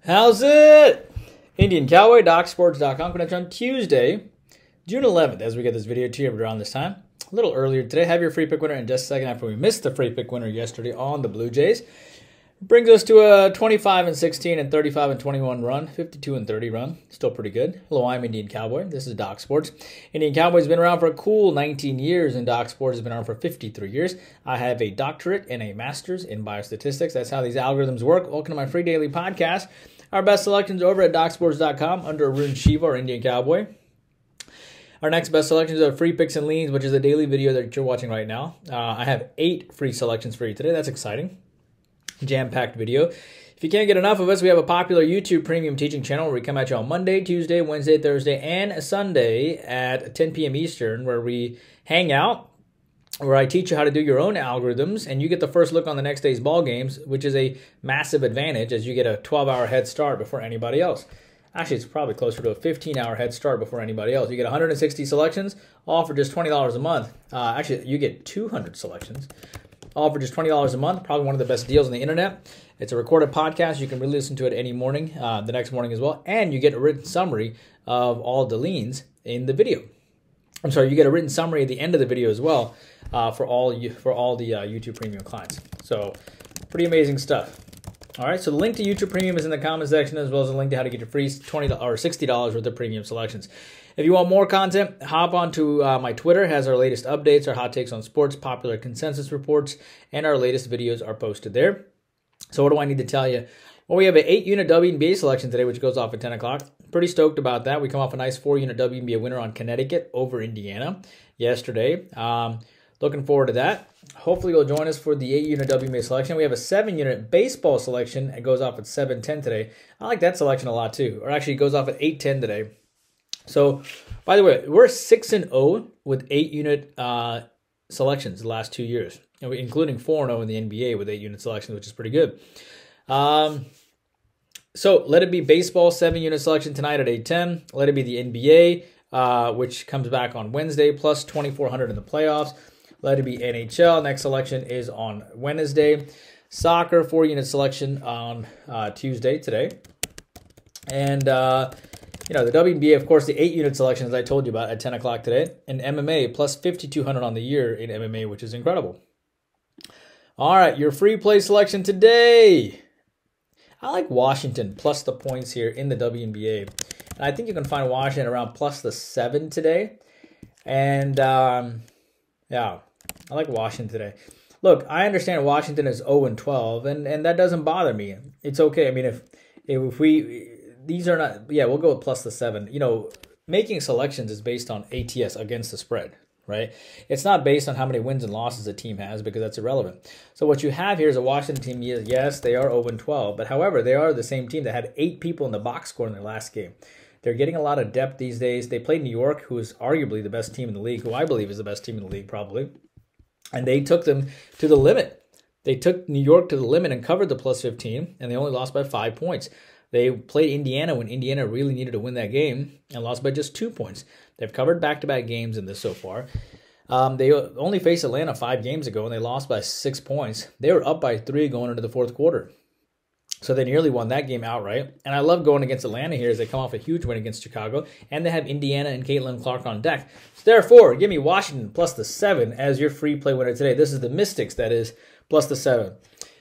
How's it? Indian Cowboy, docsports.com. Connect on Tuesday, June 11th, as we get this video to you around this time. A little earlier today. Have your free pick winner in just a second after we missed the free pick winner yesterday on the Blue Jays. Brings us to a 25-16 and 35-21 run, 52-30 run. Still pretty good. Hello, I'm Indian Cowboy. This is Doc Sports. Indian Cowboy's been around for a cool 19 years, and Doc Sports has been around for 53 years. I have a doctorate and a master's in biostatistics. That's how these algorithms work. Welcome to my free daily podcast. Our best selections over at docsports.com under Arun Shiva or Indian Cowboy. Our next best selections are free picks and leans, which is a daily video that you're watching right now. I have 8 free selections for you today. That's exciting. Jam-packed video. If you can't get enough of us, we have a popular YouTube premium teaching channel where we come at you on Monday, Tuesday, Wednesday, Thursday, and Sunday at 10 p.m. Eastern, where we hang out, where I teach you how to do your own algorithms, and you get the first look on the next day's ball games, which is a massive advantage as you get a 12-hour head start before anybody else. Actually, it's probably closer to a 15-hour head start before anybody else. You get 160 selections, all for just $20 a month. Actually, you get 200 selections, all for just $20 a month. Probably one of the best deals on the internet. It's a recorded podcast. You can re-listen to it any morning, the next morning as well, and you get a written summary of all the leans in the video. I'm sorry, you get a written summary at the end of the video as well for all the YouTube Premium clients. So, pretty amazing stuff. All right, so the link to YouTube Premium is in the comment section, as well as a link to how to get your free $20 or $60 worth of premium selections. If you want more content, hop onto my Twitter. It has our latest updates, our hot takes on sports, popular consensus reports, and our latest videos are posted there. So what do I need to tell you? Well, we have an 8-unit WNBA selection today, which goes off at 10 o'clock. Pretty stoked about that. We come off a nice 4-unit WNBA winner on Connecticut over Indiana yesterday. Looking forward to that. Hopefully you'll join us for the 8-unit WNBA selection. We have a 7-unit baseball selection. It goes off at 7:10 today. I like that selection a lot too. Or actually, it goes off at 8:10 today. So, by the way, we're 6-0 with 8-unit selections the last 2 years, including 4-0 in the NBA with 8-unit selections, which is pretty good. So, let it be baseball 7-unit selection tonight at 8:10. Let it be the NBA, which comes back on Wednesday, plus 2,400 in the playoffs. Let it be NHL. Next selection is on Wednesday. Soccer 4-unit selection on Tuesday today. And the WNBA, of course, the 8-unit selection, as I told you about, at 10 o'clock today. And MMA, plus 5,200 on the year in MMA, which is incredible. All right, your free play selection today. I like Washington, plus the points here in the WNBA. And I think you can find Washington around plus the 7 today. And, yeah, I like Washington today. Look, I understand Washington is 0-12, and that doesn't bother me. It's okay. I mean, if we... These are not, yeah, we'll go with plus the 7. Making selections is based on ATS, against the spread, right? It's not based on how many wins and losses a team has, because that's irrelevant. So what you have here is a Washington team, yes, they are 0-12, but however, they are the same team that had 8 people in the box score in their last game. They're getting a lot of depth these days. They played New York, who is arguably the best team in the league, who I believe is the best team in the league, probably. And they took them to the limit. They took New York to the limit and covered the plus 15, and they only lost by 5 points. They played Indiana when Indiana really needed to win that game and lost by just 2 points. They've covered back-to-back games in this so far. They only faced Atlanta 5 games ago, and they lost by 6 points. They were up by 3 going into the fourth quarter. So they nearly won that game outright. And I love going against Atlanta here as they come off a huge win against Chicago. And they have Indiana and Caitlin Clark on deck. So therefore, give me Washington plus the 7 as your free play winner today. This is the Mystics, that is, plus the 7.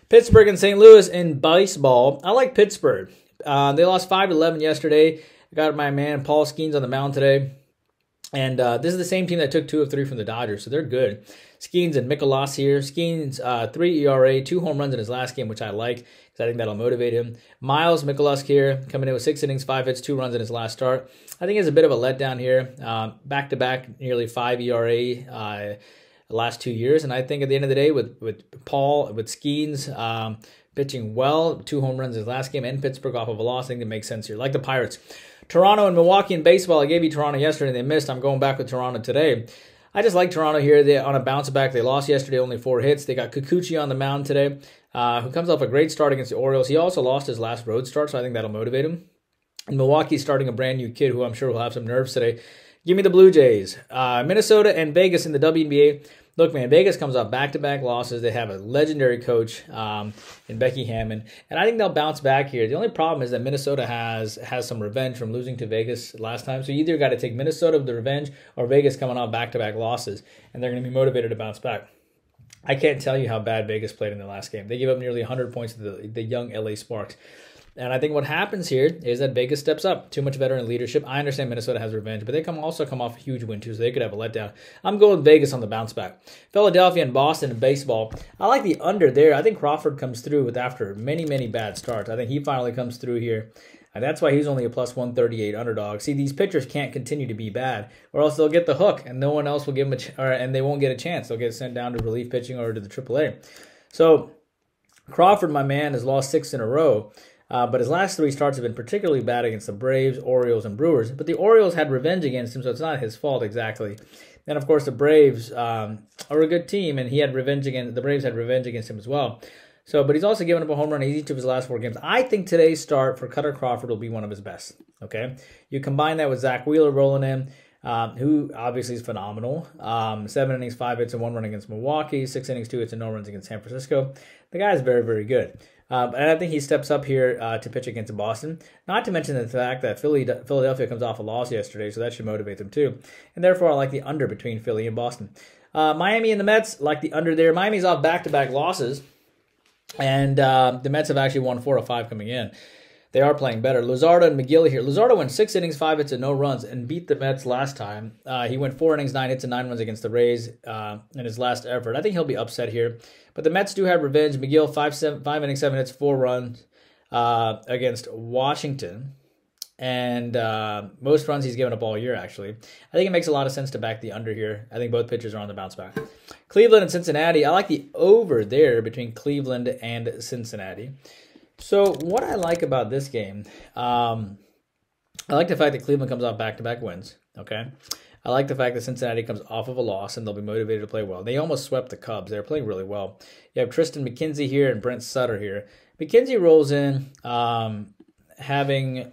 Pittsburgh and St. Louis in baseball. I like Pittsburgh. They lost 5-11 yesterday. I got my man Paul Skeens on the mound today. And this is the same team that took 2 of 3 from the Dodgers, so they're good. Skeens and Mikolas here. Skeens, 3 ERA, 2 home runs in his last game, which I like, because I think that'll motivate him. Miles Mikolas here, coming in with 6 innings, 5 hits, 2 runs in his last start. I think it's a bit of a letdown here. Back-to-back, nearly 5 ERA the last 2 years. And I think at the end of the day, with Paul, with Skeens pitching well, 2 home runs in his last game, and Pittsburgh off of a loss, I think it makes sense here. Like the Pirates. Toronto and Milwaukee in baseball. I gave you Toronto yesterday, and they missed. I'm going back with Toronto today. I just like Toronto here. They're on a bounce back. They lost yesterday, only 4 hits. They got Kikuchi on the mound today, who comes off a great start against the Orioles. He also lost his last road start, so I think that'll motivate him. And Milwaukee's starting a brand new kid who I'm sure will have some nerves today. Give me the Blue Jays. Minnesota and Vegas in the WNBA. look, man, Vegas comes off back-to-back losses. They have a legendary coach in Becky Hammon, and I think they'll bounce back here. The only problem is that Minnesota has some revenge from losing to Vegas last time. So you either got to take Minnesota with the revenge or Vegas coming off back-to-back losses, and they're going to be motivated to bounce back. I can't tell you how bad Vegas played in the last game. They gave up nearly 100 points to the young LA Sparks. And I think what happens here is that Vegas steps up. Too much veteran leadership. I understand Minnesota has revenge, but they also come off a huge win too, so they could have a letdown. I'm going with Vegas on the bounce back. Philadelphia and Boston in baseball. I like the under there. I think Crawford comes through after many, many bad starts. I think he finally comes through here. And that's why he's only a plus 138 underdog. See, these pitchers can't continue to be bad, or else they'll get the hook, and no one else will give them and they won't get a chance. They'll get sent down to relief pitching or to the AAA. So Crawford, my man, has lost 6 in a row. But his last 3 starts have been particularly bad against the Braves, Orioles, and Brewers. But the Orioles had revenge against him, so it's not his fault exactly. Then, of course, the Braves are a good team, and the Braves had revenge against him as well. But he's also given up a home run in each of his last 4 games. I think today's start for Cutter Crawford will be one of his best. Okay, you combine that with Zach Wheeler rolling in, who obviously is phenomenal. 7 innings, 5 hits, and 1 run against Milwaukee. 6 innings, 2 hits, and no runs against San Francisco. The guy is very, very good. And I think he steps up here to pitch against Boston. Not to mention the fact that Philadelphia comes off a loss yesterday, so that should motivate them too. And therefore, I like the under between Philly and Boston. Miami and the Mets, like the under there. Miami's off back-to-back losses, and the Mets have actually won 4 of 5 coming in. They are playing better. Luzardo and McGill here. Luzardo went 6 innings, 5 hits, and no runs, and beat the Mets last time. He went 4 innings, 9 hits, and 9 runs against the Rays in his last effort. I think he'll be upset here. But the Mets do have revenge. McGill, 5 innings, 7 hits, 4 runs against Washington. And most runs he's given up all year, actually. I think it makes a lot of sense to back the under here. I think both pitchers are on the bounce back. Cleveland and Cincinnati. I like the over there between Cleveland and Cincinnati. So what I like about this game, I like the fact that Cleveland comes off back-to-back wins, okay? I like the fact that Cincinnati comes off of a loss, and they'll be motivated to play well. They almost swept the Cubs. They're playing really well. You have Tristan McKenzie here and Brent Sutter here. McKenzie rolls in having,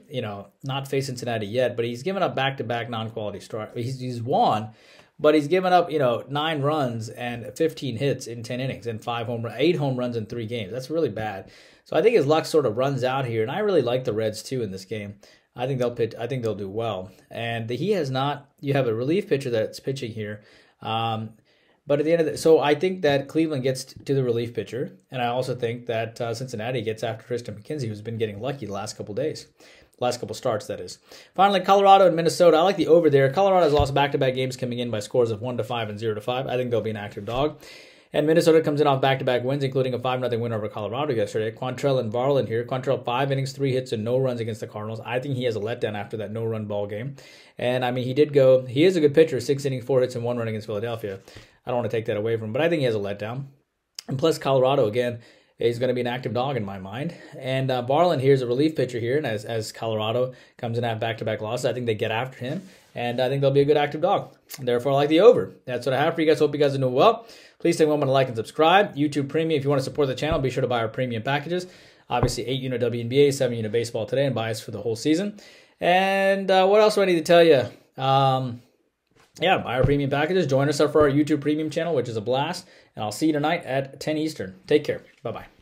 not faced Cincinnati yet, but he's given up back-to-back non-quality start. He's won, but he's given up, 9 runs and 15 hits in 10 innings and 8 home runs in 3 games. That's really bad. So I think his luck sort of runs out here, and I really like the Reds too in this game. I think they'll pitch. I think they'll do well. And he has not. You have a relief pitcher that's pitching here, but at the end of so I think that Cleveland gets to the relief pitcher, and I also think that Cincinnati gets after Tristan McKenzie, who's been getting lucky the last couple days. Last couple starts, that is. Finally, Colorado and Minnesota. I like the over there. Colorado has lost back-to-back games coming in by scores of 1-5 and 0-5. I think they'll be an active dog. And Minnesota comes in off back-to-back wins, including a 5-0 win over Colorado yesterday. Quantrill and Varland here. Quantrill, 5 innings, 3 hits, and no runs against the Cardinals. I think he has a letdown after that no-run ball game. And, he is a good pitcher, 6 innings, 4 hits, and 1 run against Philadelphia. I don't want to take that away from him, but I think he has a letdown. And plus, Colorado, again, is going to be an active dog in my mind. And Varland here is a relief pitcher here, and as Colorado comes in at back-to-back losses, I think they get after him. And I think they'll be a good active dog. And therefore, I like the over. That's what I have for you guys. Hope you guys are doing well. Please take a moment to like and subscribe. YouTube Premium, if you want to support the channel, be sure to buy our premium packages. Obviously, 8-unit WNBA, 7-unit baseball today, and buy us for the whole season. And what else do I need to tell you? Buy our premium packages. Join us for our YouTube Premium channel, which is a blast. And I'll see you tonight at 10 Eastern. Take care. Bye-bye.